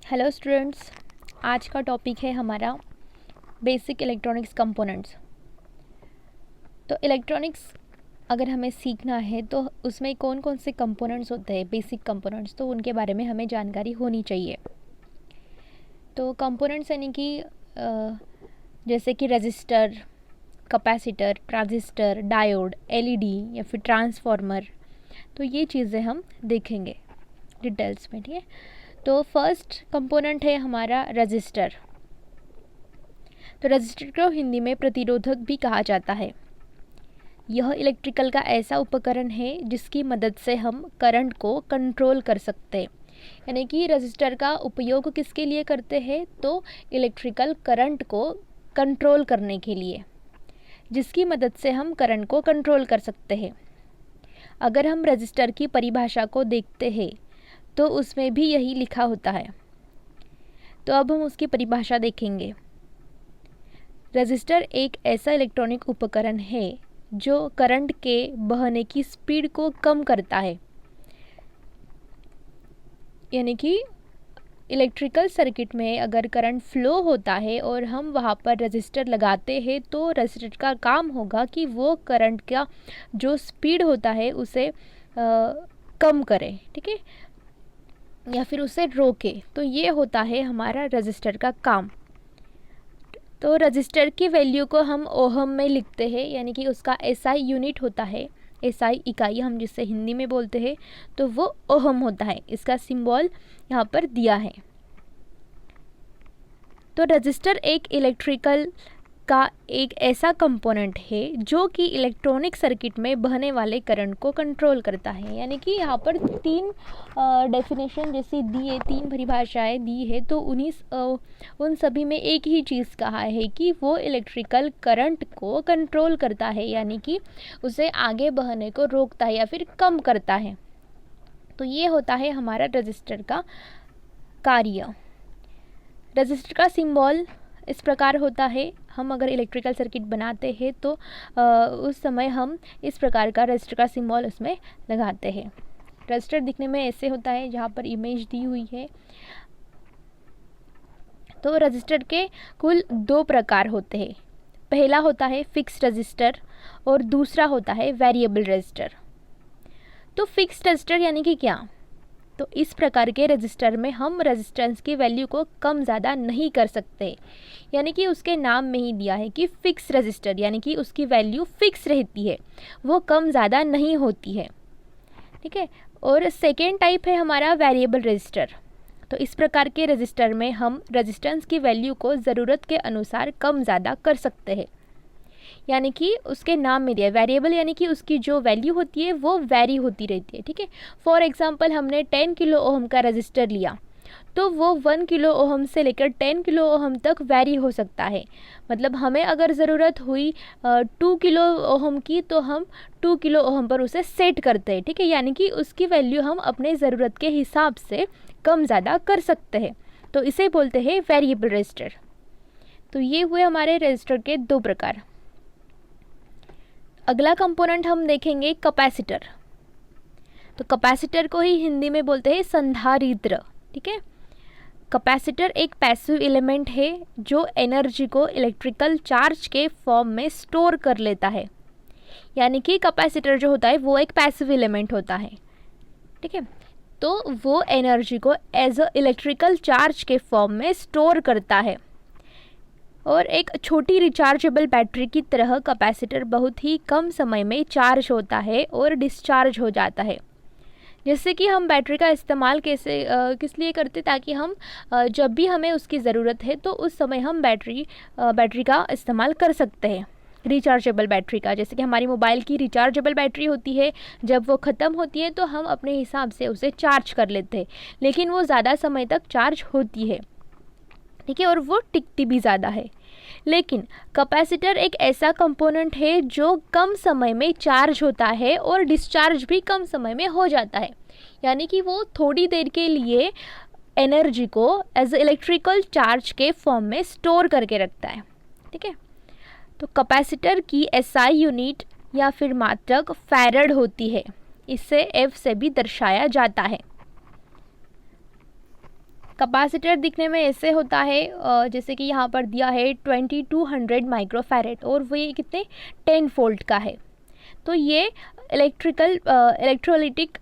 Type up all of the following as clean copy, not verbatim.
Hello students, आज का topic है हमारा बेसिक इलेक्ट्रॉनिक्स कंपोनेंट्स। तो इलेक्ट्रॉनिक्स अगर हमें सीखना है तो उसमें कौन कौन से कंपोनेंट्स होते हैं, बेसिक कंपोनेंट्स, तो उनके बारे में हमें जानकारी होनी चाहिए। तो कंपोनेंट्स यानी कि जैसे कि register, capacitor, transistor, diode, LED या फिर ट्रांसफार्मर, तो ये चीज़ें हम देखेंगे डिटेल्स में। ठीक है, तो फर्स्ट कंपोनेंट है हमारा रजिस्टर। तो रजिस्टर को हिंदी में प्रतिरोधक भी कहा जाता है। यह इलेक्ट्रिकल का ऐसा उपकरण है जिसकी मदद से हम करंट को कंट्रोल कर सकते हैं। यानी कि रजिस्टर का उपयोग किसके लिए करते हैं, तो इलेक्ट्रिकल करंट को कंट्रोल करने के लिए, जिसकी मदद से हम करंट को कंट्रोल कर सकते हैं। अगर हम रजिस्टर की परिभाषा को देखते हैं तो उसमें भी यही लिखा होता है। तो अब हम उसकी परिभाषा देखेंगे। रजिस्टर एक ऐसा इलेक्ट्रॉनिक उपकरण है जो करंट के बहने की स्पीड को कम करता है। यानी कि इलेक्ट्रिकल सर्किट में अगर करंट फ्लो होता है और हम वहाँ पर रजिस्टर लगाते हैं तो रजिस्टर का काम होगा कि वो करंट का जो स्पीड होता है उसे कम करे, ठीक है, या फिर उसे रोके। तो ये होता है हमारा रजिस्टर का काम। तो रजिस्टर की वैल्यू को हम ओहम में लिखते हैं, यानी कि उसका एसआई यूनिट होता है, एसआई इकाई हम जिसे हिंदी में बोलते हैं, तो वो ओहम होता है। इसका सिंबल यहाँ पर दिया है। तो रजिस्टर एक इलेक्ट्रिकल का एक ऐसा कंपोनेंट है जो कि इलेक्ट्रॉनिक सर्किट में बहने वाले करंट को कंट्रोल करता है। यानी कि यहाँ पर तीन डेफिनेशन जैसी दी है, तीन परिभाषाएं दी है, तो उन सभी में एक ही चीज़ कहा है कि वो इलेक्ट्रिकल करंट को कंट्रोल करता है, यानी कि उसे आगे बहने को रोकता है या फिर कम करता है। तो ये होता है हमारा रजिस्टर का कार्य। रजिस्टर का सिंबल इस प्रकार होता है। हम अगर इलेक्ट्रिकल सर्किट बनाते हैं तो उस समय हम इस प्रकार का रजिस्टर का सिंबल उसमें लगाते हैं। रजिस्टर दिखने में ऐसे होता है, जहाँ पर इमेज दी हुई है। तो रजिस्टर के कुल दो प्रकार होते हैं। पहला होता है फिक्स रजिस्टर और दूसरा होता है वेरिएबल रजिस्टर। तो फिक्स रजिस्टर यानी कि क्या, तो इस प्रकार के रजिस्टर में हम रेजिस्टेंस की वैल्यू को कम ज़्यादा नहीं कर सकते। यानी कि उसके नाम में ही दिया है कि फिक्स रजिस्टर, यानी कि उसकी वैल्यू फिक्स रहती है, वो कम ज़्यादा नहीं होती है। ठीक है, और सेकेंड टाइप है हमारा वेरिएबल रजिस्टर। तो इस प्रकार के रजिस्टर में हम रेजिस्टेंस की वैल्यू को ज़रूरत के अनुसार कम ज़्यादा कर सकते हैं। यानी कि उसके नाम में दिया वेरिएबल, यानी कि उसकी जो वैल्यू होती है वो वेरी होती रहती है। ठीक है, फॉर एग्जांपल हमने 10 किलो ओहम का रजिस्टर लिया तो वो 1 किलो ओहम से लेकर 10 किलो ओहम तक वेरी हो सकता है। मतलब हमें अगर ज़रूरत हुई 2 किलो ओहम की तो हम 2 किलो ओहम पर उसे सेट करते हैं। ठीक है, यानी कि उसकी वैल्यू हम अपने ज़रूरत के हिसाब से कम ज़्यादा कर सकते हैं। तो इसे बोलते हैं वेरिएबल रजिस्टर। तो ये हुए हमारे रजिस्टर के दो प्रकार। अगला कंपोनेंट हम देखेंगे कैपेसिटर। तो कैपेसिटर को ही हिंदी में बोलते हैं संधारित्र। ठीक है, कैपेसिटर एक पैसिव एलिमेंट है जो एनर्जी को इलेक्ट्रिकल चार्ज के फॉर्म में स्टोर कर लेता है। यानी कि कैपेसिटर जो होता है वो एक पैसिव एलिमेंट होता है। ठीक है, तो वो एनर्जी को एज अ इलेक्ट्रिकल चार्ज के फॉर्म में स्टोर करता है। और एक छोटी रिचार्जेबल बैटरी की तरह कैपेसिटर बहुत ही कम समय में चार्ज होता है और डिस्चार्ज हो जाता है। जैसे कि हम बैटरी का इस्तेमाल किस लिए करते, ताकि हम जब भी हमें उसकी ज़रूरत है तो उस समय हम बैटरी का इस्तेमाल कर सकते हैं, रिचार्जेबल बैटरी का। जैसे कि हमारी मोबाइल की रिचार्जेबल बैटरी होती है, जब वो ख़त्म होती है तो हम अपने हिसाब से उसे चार्ज कर लेते हैं, लेकिन वो ज़्यादा समय तक चार्ज होती है। ठीक है, और वो टिकती भी ज़्यादा है। लेकिन कैपेसिटर एक ऐसा कंपोनेंट है जो कम समय में चार्ज होता है और डिस्चार्ज भी कम समय में हो जाता है। यानी कि वो थोड़ी देर के लिए एनर्जी को एज इलेक्ट्रिकल चार्ज के फॉर्म में स्टोर करके रखता है। ठीक है, तो कैपेसिटर की एसआई यूनिट या फिर मात्रक फैरड होती है। इसे एफ से भी दर्शाया जाता है। कैपेसिटर दिखने में ऐसे होता है, जैसे कि यहाँ पर दिया है 2200 माइक्रोफैरेड और वो ये कितने 10 वोल्ट का है। तो ये इलेक्ट्रोलाइटिक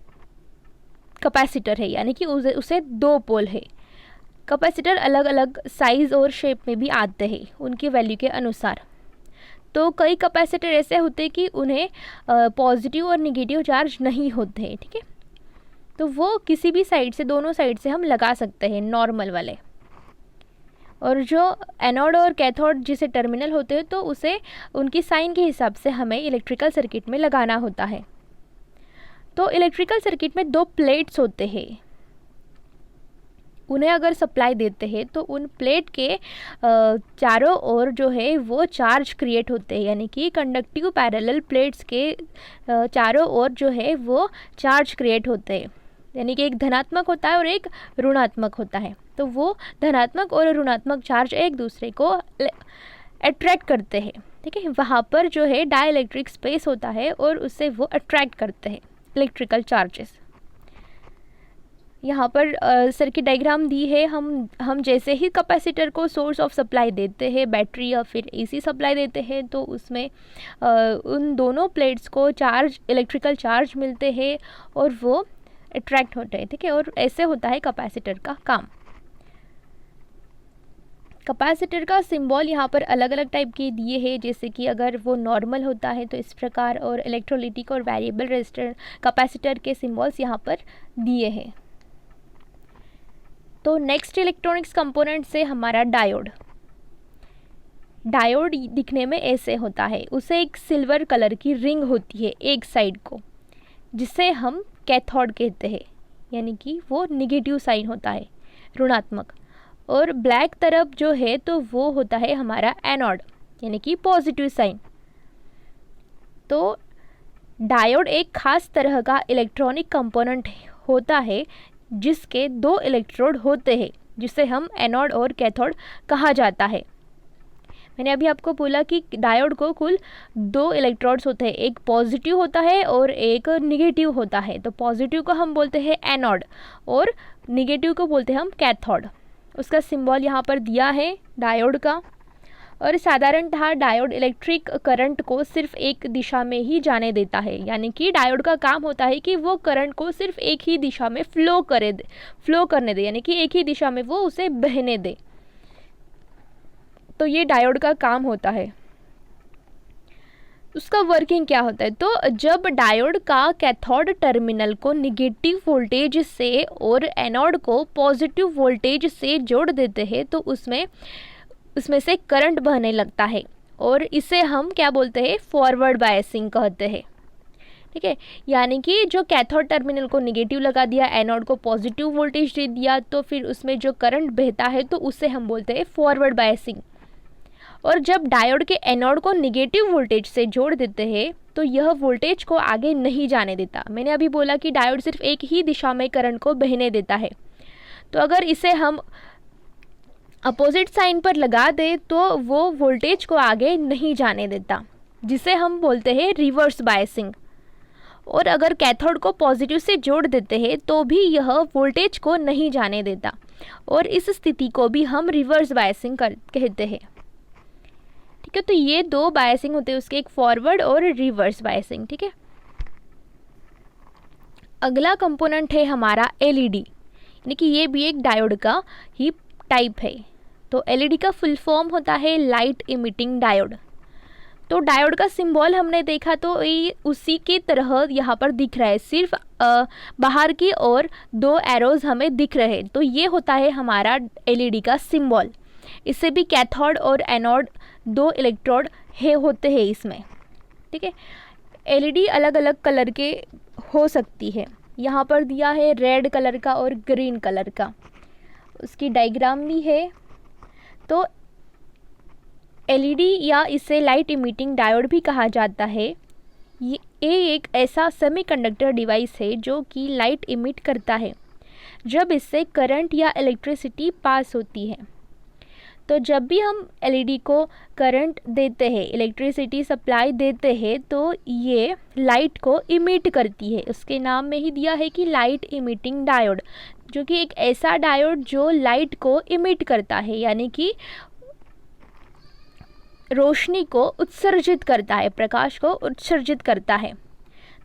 कैपेसिटर है, यानी कि उसे 2 पोल है। कैपेसिटर अलग अलग साइज़ और शेप में भी आते हैं उनकी वैल्यू के अनुसार। तो कई कैपेसिटर ऐसे होते हैं कि उन्हें पॉजिटिव और निगेटिव चार्ज नहीं होते हैं, ठीक है। तो वो किसी भी साइड से, दोनों साइड से हम लगा सकते हैं नॉर्मल वाले। और जो एनोड और कैथोड जिसे टर्मिनल होते हैं तो उसे उनकी साइन के हिसाब से हमें इलेक्ट्रिकल सर्किट में लगाना होता है। तो इलेक्ट्रिकल सर्किट में 2 प्लेट्स होते हैं, उन्हें अगर सप्लाई देते हैं तो उन प्लेट के चारों ओर जो है वो चार्ज क्रिएट होते हैं, यानी कि कंडक्टिव पैरेलल प्लेट्स के चारों ओर जो है वो चार्ज क्रिएट होते हैं, यानी कि एक धनात्मक होता है और एक ऋणात्मक होता है। तो वो धनात्मक और ऋणात्मक चार्ज एक दूसरे को अट्रैक्ट करते हैं, ठीक है। वहाँ पर जो है डाइलेक्ट्रिक स्पेस होता है और उससे वो अट्रैक्ट करते हैं इलेक्ट्रिकल चार्जेस। यहाँ पर सर्किट डायग्राम दी है। हम जैसे ही कैपेसिटर को सोर्स ऑफ सप्लाई देते हैं, बैटरी या फिर एसी सप्लाई देते हैं, तो उसमें उन दोनों प्लेट्स को इलेक्ट्रिकल चार्ज मिलते हैं और वो अट्रैक्ट होते हैं, ठीक है। और ऐसे होता है कैपेसिटर का काम। कैपेसिटर का सिंबल यहाँ पर अलग अलग टाइप के दिए हैं, जैसे कि अगर वो नॉर्मल होता है तो इस प्रकार, और इलेक्ट्रोलाइटिक और वेरिएबल रेजिस्टर कैपेसिटर के सिंबल्स यहाँ पर दिए हैं। तो नेक्स्ट इलेक्ट्रॉनिक्स कंपोनेंट से हमारा डायोड दिखने में ऐसे होता है। उसे एक सिल्वर कलर की रिंग होती है एक साइड को, जिसे हम कैथोड कहते हैं, यानी कि वो निगेटिव साइन होता है, ऋणात्मक। और ब्लैक तरफ जो है तो वो होता है हमारा एनोड, यानी कि पॉजिटिव साइन। तो डायोड एक खास तरह का इलेक्ट्रॉनिक कंपोनेंट होता है जिसके 2 इलेक्ट्रोड होते हैं, जिसे हम एनोड और कैथोड कहा जाता है। मैंने अभी आपको बोला कि डायोड को कुल 2 इलेक्ट्रोड्स होते हैं, एक पॉजिटिव होता है और एक निगेटिव होता है। तो पॉजिटिव को हम बोलते हैं एनोड और निगेटिव को बोलते हैं हम कैथोड। उसका सिंबल यहाँ पर दिया है डायोड का। और साधारणतः डायोड इलेक्ट्रिक करंट को सिर्फ एक दिशा में ही जाने देता है, यानी कि डायोड का काम होता है कि वो करंट को सिर्फ एक ही दिशा में फ्लो करने दे, यानी कि एक ही दिशा में वो उसे बहने दे। तो ये डायोड का काम होता है। उसका वर्किंग क्या होता है? तो जब डायोड का कैथोड टर्मिनल को निगेटिव वोल्टेज से और एनोड को पॉजिटिव वोल्टेज से जोड़ देते हैं तो उसमें से करंट बहने लगता है, और इसे हम क्या बोलते हैं? फॉरवर्ड बायसिंग कहते हैं, ठीक है। यानी कि जो कैथोड टर्मिनल को निगेटिव लगा दिया, एनोड को पॉजिटिव वोल्टेज दे दिया, तो फिर उसमें जो करंट बहता है तो उसे हम बोलते हैं फॉरवर्ड बायसिंग। और जब डायोड के एनोड को निगेटिव वोल्टेज से जोड़ देते हैं तो यह वोल्टेज को आगे नहीं जाने देता। मैंने अभी बोला कि डायोड सिर्फ एक ही दिशा में करंट को बहने देता है। तो अगर इसे हम अपोजिट साइन पर लगा दे तो वो वोल्टेज को आगे नहीं जाने देता, जिसे हम बोलते हैं रिवर्स बायसिंग। और अगर कैथोड को पॉजिटिव से जोड़ देते हैं तो भी यह वोल्टेज को नहीं जाने देता, और इस स्थिति को भी हम रिवर्स बायसिंग कहते हैं, ठीक है। तो ये 2 बायसिंग होते हैं उसके, एक फॉरवर्ड और रिवर्स बायसिंग, ठीक है। अगला कंपोनेंट है हमारा एलईडी, यानी कि ये भी एक डायोड का ही टाइप है। तो एलईडी का फुल फॉर्म होता है लाइट इमिटिंग डायोड। तो डायोड का सिंबल हमने देखा तो ये उसी की तरह यहाँ पर दिख रहा है, सिर्फ बाहर की ओर 2 एरोज हमें दिख रहे हैं। तो ये होता है हमारा एलईडी का सिंबल। इससे भी कैथोड और एनोड 2 इलेक्ट्रोड होते हैं इसमें, ठीक है। एलईडी अलग अलग कलर के हो सकती है। यहाँ पर दिया है रेड कलर का और ग्रीन कलर का, उसकी डायग्राम भी है। तो एलईडी या इसे लाइट इमिटिंग डायोड भी कहा जाता है। ये एक ऐसा सेमीकंडक्टर डिवाइस है जो कि लाइट इमिट करता है जब इससे करंट या इलेक्ट्रिसिटी पास होती है। तो जब भी हम एलईडी को करंट देते हैं, इलेक्ट्रिसिटी सप्लाई देते हैं, तो ये लाइट को इमिट करती है। उसके नाम में ही दिया है कि लाइट इमिटिंग डायोड, जो कि एक ऐसा डायोड जो लाइट को इमिट करता है, यानी कि रोशनी को उत्सर्जित करता है, प्रकाश को उत्सर्जित करता है।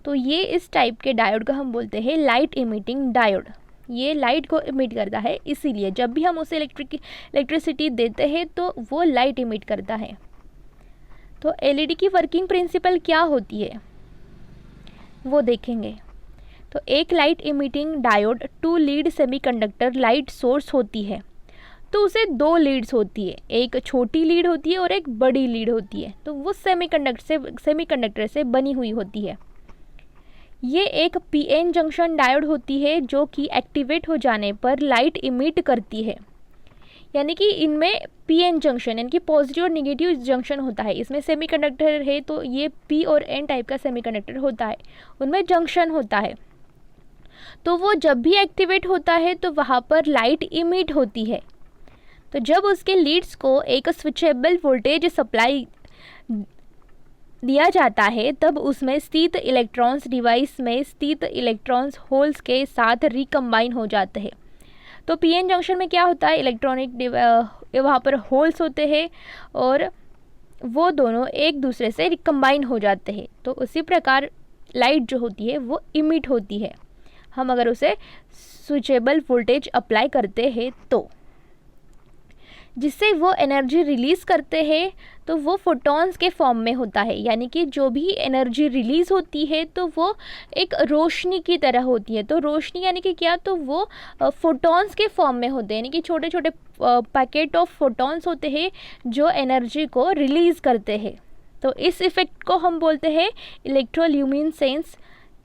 तो ये इस टाइप के डायोड को हम बोलते हैं लाइट इमिटिंग डायोड। ये लाइट को इमिट करता है, इसीलिए जब भी हम उसे इलेक्ट्रिसिटी देते हैं तो वो लाइट इमिट करता है। तो एलईडी की वर्किंग प्रिंसिपल क्या होती है वो देखेंगे। तो एक light emitting diode 2 lead semiconductor light source होती है, तो उसे 2 लीड्स होती है, एक छोटी लीड होती है और एक बड़ी लीड होती है। तो वो सेमीकंडक्टर से बनी हुई होती है। ये एक पीएन जंक्शन डायोड होती है जो कि एक्टिवेट हो जाने पर लाइट इमिट करती है, यानी कि इनमें पीएन जंक्शन यानी कि पॉजिटिव और नेगेटिव जंक्शन होता है। इसमें सेमीकंडक्टर है तो ये पी और एन टाइप का सेमीकंडक्टर होता है, उनमें जंक्शन होता है। तो वो जब भी एक्टिवेट होता है तो वहाँ पर लाइट इमिट होती है। तो जब उसके लीड्स को एक स्विचेबल वोल्टेज सप्लाई दिया जाता है तब उसमें स्थित इलेक्ट्रॉन्स डिवाइस में स्थित इलेक्ट्रॉन्स होल्स के साथ रिकम्बाइन हो जाते हैं। तो पीएन जंक्शन में क्या होता है, इलेक्ट्रॉनिक वहाँ पर होल्स होते हैं और वो दोनों एक दूसरे से रिकम्बाइन हो जाते हैं। तो उसी प्रकार लाइट जो होती है वो इमिट होती है, हम अगर उसे स्विचेबल वोल्टेज अप्लाई करते हैं तो। जिससे वो एनर्जी रिलीज़ करते हैं तो वो फोटॉन्स के फॉर्म में होता है, यानी कि जो भी एनर्जी रिलीज़ होती है तो वो एक रोशनी की तरह होती है। तो रोशनी यानी कि क्या, तो वो फोटॉन्स के फॉर्म में होते हैं, यानी कि छोटे छोटे पैकेट ऑफ फोटॉन्स होते हैं जो एनर्जी को रिलीज़ करते हैं। तो इस इफ़ेक्ट को हम बोलते हैं इलेक्ट्रोल्यूमिनेसेंस,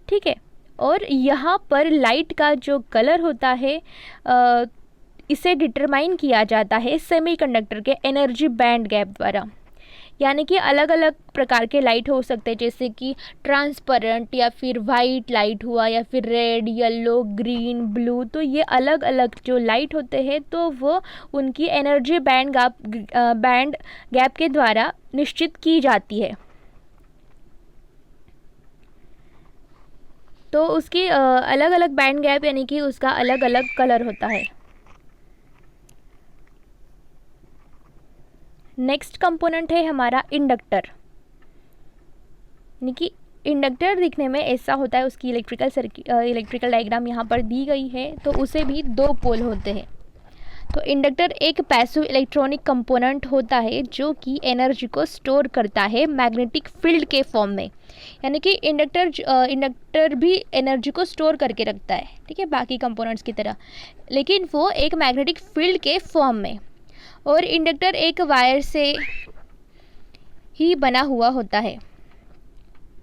ठीक है। और यहाँ पर लाइट का जो कलर होता है इसे डिटरमाइन किया जाता है सेमीकंडक्टर के एनर्जी बैंड गैप द्वारा। यानी कि अलग अलग प्रकार के लाइट हो सकते हैं, जैसे कि ट्रांसपेरेंट या फिर वाइट लाइट हुआ या फिर रेड, येलो, ग्रीन, ब्लू। तो ये अलग अलग जो लाइट होते हैं तो वो उनकी एनर्जी बैंड गैप के द्वारा निश्चित की जाती है। तो उसकी अलग अलग बैंड गैप यानी कि उसका अलग अलग कलर होता है। नेक्स्ट कंपोनेंट है हमारा इंडक्टर, यानी कि इंडक्टर दिखने में ऐसा होता है। उसकी इलेक्ट्रिकल डायग्राम यहाँ पर दी गई है। तो उसे भी 2 पोल होते हैं। तो इंडक्टर एक पैसिव इलेक्ट्रॉनिक कंपोनेंट होता है जो कि एनर्जी को स्टोर करता है मैग्नेटिक फील्ड के फॉर्म में, यानी कि इंडक्टर भी एनर्जी को स्टोर करके रखता है, ठीक है, बाकी कंपोनेंट्स की तरह, लेकिन वो एक मैग्नेटिक फील्ड के फॉर्म में। और इंडक्टर एक वायर से ही बना हुआ होता है,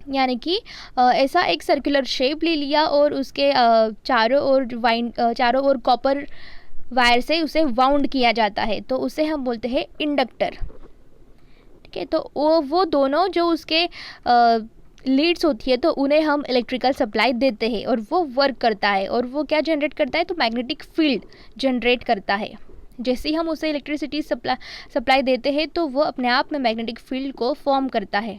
यानी कि ऐसा एक सर्कुलर शेप ले लिया और उसके चारों ओर कॉपर वायर से उसे वाउंड किया जाता है, तो उसे हम बोलते हैं इंडक्टर, ठीक है। तो वो दोनों जो उसके लीड्स होती है तो उन्हें हम इलेक्ट्रिकल सप्लाई देते हैं और वो वर्क करता है। और वो क्या जनरेट करता है, तो मैग्नेटिक फील्ड जनरेट करता है। जैसे ही हम उसे इलेक्ट्रिसिटी सप्लाई देते हैं तो वो अपने आप में मैग्नेटिक फील्ड को फॉर्म करता है।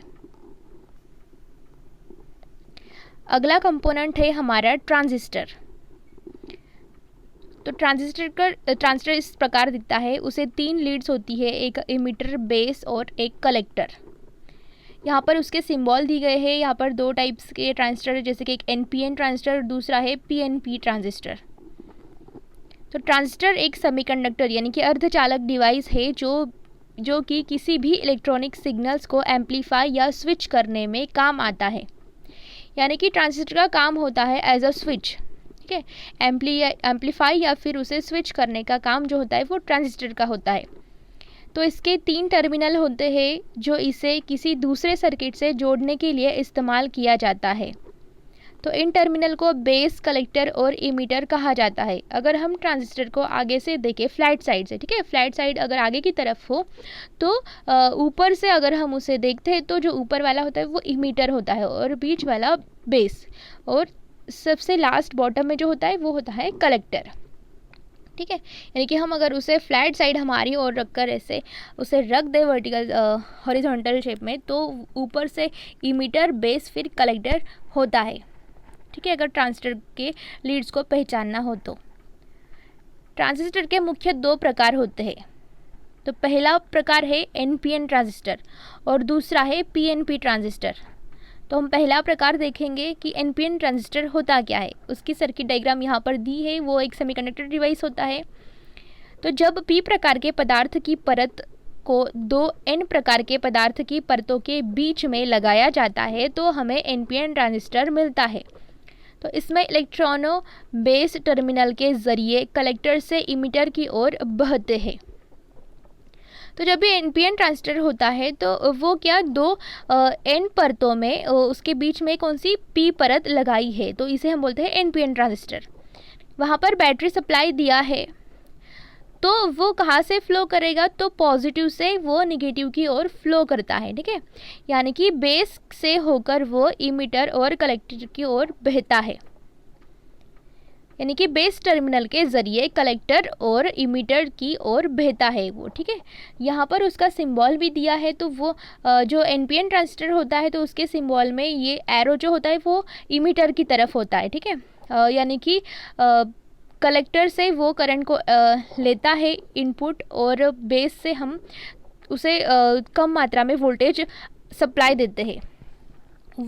अगला कंपोनेंट है हमारा ट्रांजिस्टर। तो ट्रांजिस्टर इस प्रकार दिखता है। उसे 3 लीड्स होती है, एक इमिटर, बेस और एक कलेक्टर। यहाँ पर उसके सिंबल दी गए हैं। यहाँ पर 2 टाइप्स के ट्रांजिस्टर है, जैसे कि एक एनपीएन ट्रांजिस्टर, दूसरा है पीएनपी ट्रांजिस्टर। तो ट्रांजिस्टर एक सेमीकंडक्टर यानी कि अर्धचालक डिवाइस है जो कि किसी भी इलेक्ट्रॉनिक सिग्नल्स को एम्पलीफाई या स्विच करने में काम आता है। यानी कि ट्रांजिस्टर का काम होता है एज अ स्विच, ठीक है। एम्पलीफाई या फिर उसे स्विच करने का काम जो होता है वो ट्रांजिस्टर का होता है। तो इसके 3 टर्मिनल होते हैं जो इसे किसी दूसरे सर्किट से जोड़ने के लिए इस्तेमाल किया जाता है। तो इन टर्मिनल को बेस, कलेक्टर और इमीटर कहा जाता है। अगर हम ट्रांजिस्टर को आगे से देखें फ्लैट साइड से, ठीक है, फ्लैट साइड अगर आगे की तरफ हो तो ऊपर से अगर हम उसे देखते हैं तो जो ऊपर वाला होता है वो इमीटर होता है और बीच वाला बेस और सबसे लास्ट बॉटम में जो होता है वो होता है कलेक्टर। ठीक है। यानी कि हम अगर उसे फ्लैट साइड हमारी ओर रखकर ऐसे उसे रख दे वर्टिकल हॉरिजॉन्टल शेप में, तो ऊपर से इमीटर, बेस, फिर कलेक्टर होता है। ठीक है, अगर ट्रांजिस्टर के लीड्स को पहचानना हो तो। ट्रांजिस्टर के मुख्य दो प्रकार होते हैं। तो पहला प्रकार है एनपीएन ट्रांजिस्टर और दूसरा है पीएनपी ट्रांजिस्टर। तो हम पहला प्रकार देखेंगे कि एनपीएन ट्रांजिस्टर होता क्या है। उसकी सर्किट डायग्राम यहाँ पर दी है। वो एक सेमीकंडक्टर डिवाइस होता है। तो जब पी प्रकार के पदार्थ की परत को दो एन प्रकार के पदार्थ की परतों के बीच में लगाया जाता है तो हमें एनपीएन ट्रांजिस्टर मिलता है। तो इसमें इलेक्ट्रॉनों बेस टर्मिनल के जरिए कलेक्टर से इमीटर की ओर बहते हैं। तो जब भी एनपीएन ट्रांजिस्टर होता है तो वो क्या दो एन परतों में उसके बीच में कौन सी पी परत लगाई है, तो इसे हम बोलते हैं एनपीएन ट्रांजिस्टर। वहाँ पर बैटरी सप्लाई दिया है तो वो कहाँ से फ्लो करेगा, तो पॉजिटिव से वो निगेटिव की ओर फ्लो करता है। ठीक है, यानी कि बेस से होकर वो इमीटर और कलेक्टर की ओर बहता है। यानी कि बेस टर्मिनल के ज़रिए कलेक्टर और इमीटर की ओर बहता है वो। ठीक है, यहाँ पर उसका सिंबल भी दिया है। तो वो जो एनपीएन ट्रांजिस्टर होता है तो उसके सिंबल में ये एरो जो होता है वो इमीटर की तरफ होता है। ठीक है, यानी कि कलेक्टर से वो करंट को लेता है इनपुट, और बेस से हम उसे कम मात्रा में वोल्टेज सप्लाई देते हैं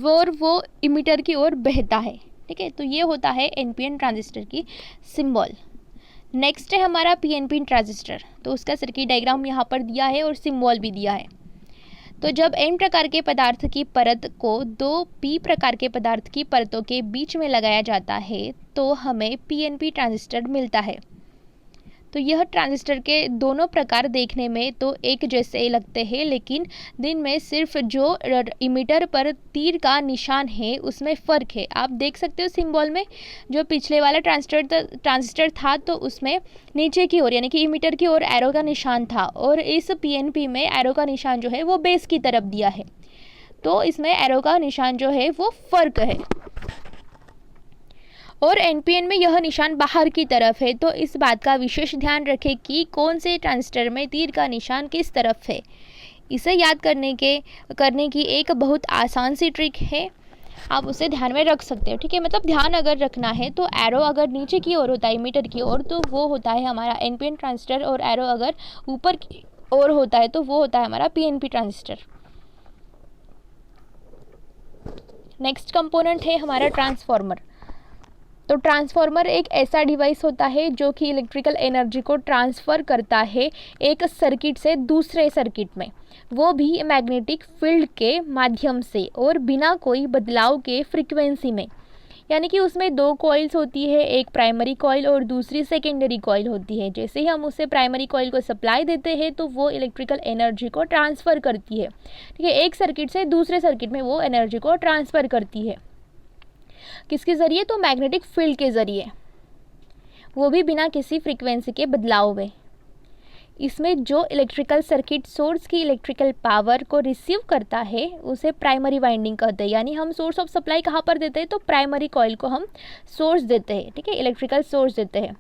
और वो इमीटर की ओर बहता है। ठीक है, तो ये होता है एनपीएन ट्रांजिस्टर की सिंबल। नेक्स्ट है हमारा पीएनपी ट्रांजिस्टर। तो उसका सर्किट डायग्राम यहाँ पर दिया है और सिंबल भी दिया है। तो जब एन प्रकार के पदार्थ की परत को दो पी प्रकार के पदार्थ की परतों के बीच में लगाया जाता है तो हमें पीएनपी ट्रांजिस्टर मिलता है। तो यह ट्रांजिस्टर के दोनों प्रकार देखने में तो एक जैसे लगते हैं, लेकिन दिन में सिर्फ जो इमीटर पर तीर का निशान है उसमें फ़र्क है। आप देख सकते हो सिंबल में, जो पिछले वाला ट्रांजिस्टर था तो उसमें नीचे की ओर यानी कि इमीटर की ओर एरो का निशान था, और इस पीएनपी में एरो का निशान जो है वो बेस की तरफ दिया है। तो इसमें एरो का निशान जो है वो फ़र्क है, और एनपीएन में यह निशान बाहर की तरफ है। तो इस बात का विशेष ध्यान रखें कि कौन से ट्रांजिस्टर में तीर का निशान किस तरफ है। इसे याद करने की एक बहुत आसान सी ट्रिक है, आप उसे ध्यान में रख सकते हो। ठीक है, मतलब ध्यान अगर रखना है तो एरो अगर नीचे की ओर होता है मीटर की ओर तो वो होता है हमारा एनपीएन ट्रांजिस्टर, और एरो अगर ऊपर की ओर होता है तो वो होता है हमारा पीएनपी ट्रांजिस्टर। नेक्स्ट कंपोनेंट है हमारा ट्रांसफार्मर। तो ट्रांसफार्मर एक ऐसा डिवाइस होता है जो कि इलेक्ट्रिकल एनर्जी को ट्रांसफ़र करता है एक सर्किट से दूसरे सर्किट में, वो भी मैग्नेटिक फील्ड के माध्यम से और बिना कोई बदलाव के फ्रीक्वेंसी में। यानी कि उसमें दो कॉइल्स होती है, एक प्राइमरी कॉइल और दूसरी सेकेंडरी कॉइल होती है। जैसे ही हम उसे प्राइमरी कॉइल को सप्लाई देते हैं तो वो इलेक्ट्रिकल एनर्जी को ट्रांसफ़र करती है। ठीक है, एक सर्किट से दूसरे सर्किट में वो एनर्जी को ट्रांसफ़र करती है। किसके ज़रिए, तो मैग्नेटिक फील्ड के ज़रिए, वो भी बिना किसी फ्रीक्वेंसी के बदलाव में। इसमें जो इलेक्ट्रिकल सर्किट सोर्स की इलेक्ट्रिकल पावर को रिसीव करता है उसे प्राइमरी वाइंडिंग कहते हैं। यानी हम सोर्स ऑफ सप्लाई कहाँ पर देते हैं, तो प्राइमरी कॉइल को हम सोर्स देते हैं। ठीक है, इलेक्ट्रिकल सोर्स देते हैं।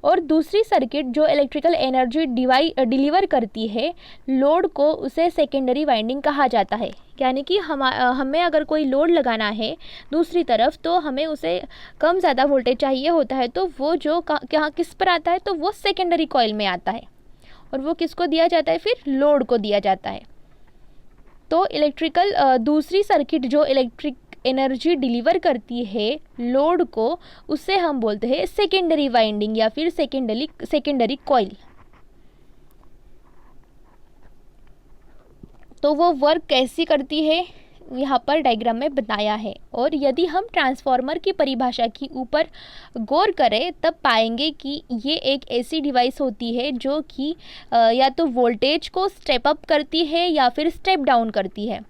और दूसरी सर्किट जो इलेक्ट्रिकल एनर्जी डिलीवर करती है लोड को, उसे सेकेंडरी वाइंडिंग कहा जाता है। यानी कि हमें अगर कोई लोड लगाना है दूसरी तरफ तो हमें उसे कम ज़्यादा वोल्टेज चाहिए होता है, तो वो जो कहाँ किस पर आता है, तो वो सेकेंडरी कॉइल में आता है, और वो किसको दिया जाता है, फिर लोड को दिया जाता है। तो इलेक्ट्रिकल दूसरी सर्किट जो इलेक्ट्रिक एनर्जी डिलीवर करती है लोड को, उससे हम बोलते हैं सेकेंडरी वाइंडिंग या फिर सेकेंडरी कॉइल। तो वो वर्क कैसी करती है यहाँ पर डायग्राम में बताया है। और यदि हम ट्रांसफार्मर की परिभाषा की ऊपर गौर करें तब पाएंगे कि ये एक ऐसी डिवाइस होती है जो कि या तो वोल्टेज को स्टेप अप करती है या फिर स्टेप डाउन करती है,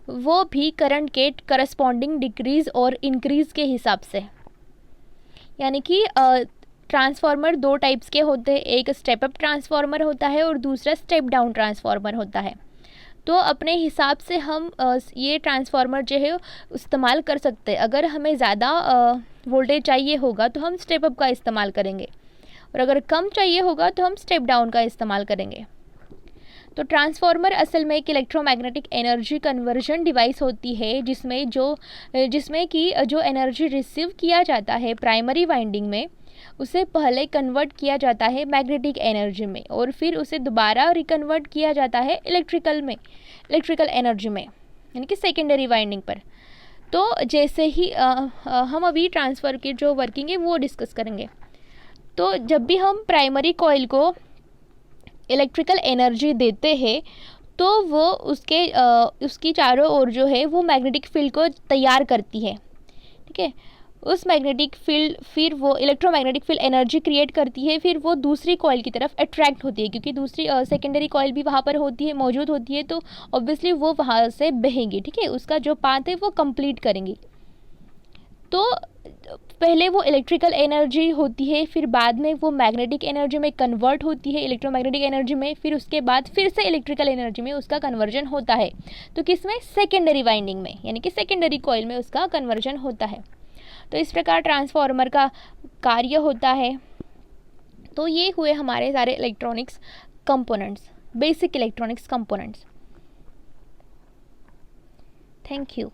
वो भी करंट के करस्पॉन्डिंग डिक्रीज़ और इंक्रीज़ के हिसाब से। यानी कि ट्रांसफार्मर दो टाइप्स के होते हैं, एक स्टेप अप ट्रांसफार्मर होता है और दूसरा स्टेप डाउन ट्रांसफार्मर होता है। तो अपने हिसाब से हम ये ट्रांसफार्मर जो है इस्तेमाल कर सकते हैं। अगर हमें ज़्यादा वोल्टेज चाहिए होगा तो हम स्टेप अप का इस्तेमाल करेंगे, और अगर कम चाहिए होगा तो हम स्टेप डाउन का इस्तेमाल करेंगे। तो ट्रांसफार्मर असल में एक इलेक्ट्रोमैग्नेटिक एनर्जी कन्वर्जन डिवाइस होती है जिसमें कि जो एनर्जी रिसीव किया जाता है प्राइमरी वाइंडिंग में, उसे पहले कन्वर्ट किया जाता है मैग्नेटिक एनर्जी में और फिर उसे दोबारा रिकन्वर्ट किया जाता है इलेक्ट्रिकल एनर्जी में, यानी कि सेकेंडरी वाइंडिंग पर। तो जैसे ही हम अभी ट्रांसफ़र की जो वर्किंग है वो डिस्कस करेंगे। तो जब भी हम प्राइमरी कॉइल को इलेक्ट्रिकल एनर्जी देते हैं तो वो उसकी चारों ओर जो है वो मैग्नेटिक फील्ड को तैयार करती है, ठीक है। उस मैग्नेटिक फील्ड फिर वो इलेक्ट्रोमैग्नेटिक फील्ड एनर्जी क्रिएट करती है, फिर वो दूसरी कॉइल की तरफ अट्रैक्ट होती है, क्योंकि दूसरी सेकेंडरी कॉइल भी वहाँ पर मौजूद होती है, तो ऑब्वियसली वो वहाँ से बहेंगी, ठीक है। उसका जो पाथ है वो कंप्लीट करेंगी। तो पहले वो इलेक्ट्रिकल एनर्जी होती है, फिर बाद में वो मैग्नेटिक एनर्जी में कन्वर्ट होती है, इलेक्ट्रोमैग्नेटिक एनर्जी में, फिर उसके बाद फिर से इलेक्ट्रिकल एनर्जी में उसका कन्वर्जन होता है। तो किसमें? सेकेंडरी वाइंडिंग में, यानी कि सेकेंडरी कॉइल में उसका कन्वर्जन होता है। तो इस प्रकार ट्रांसफार्मर का कार्य होता है। तो ये हुए हमारे सारे electronics components, basic electronics components. Thank you.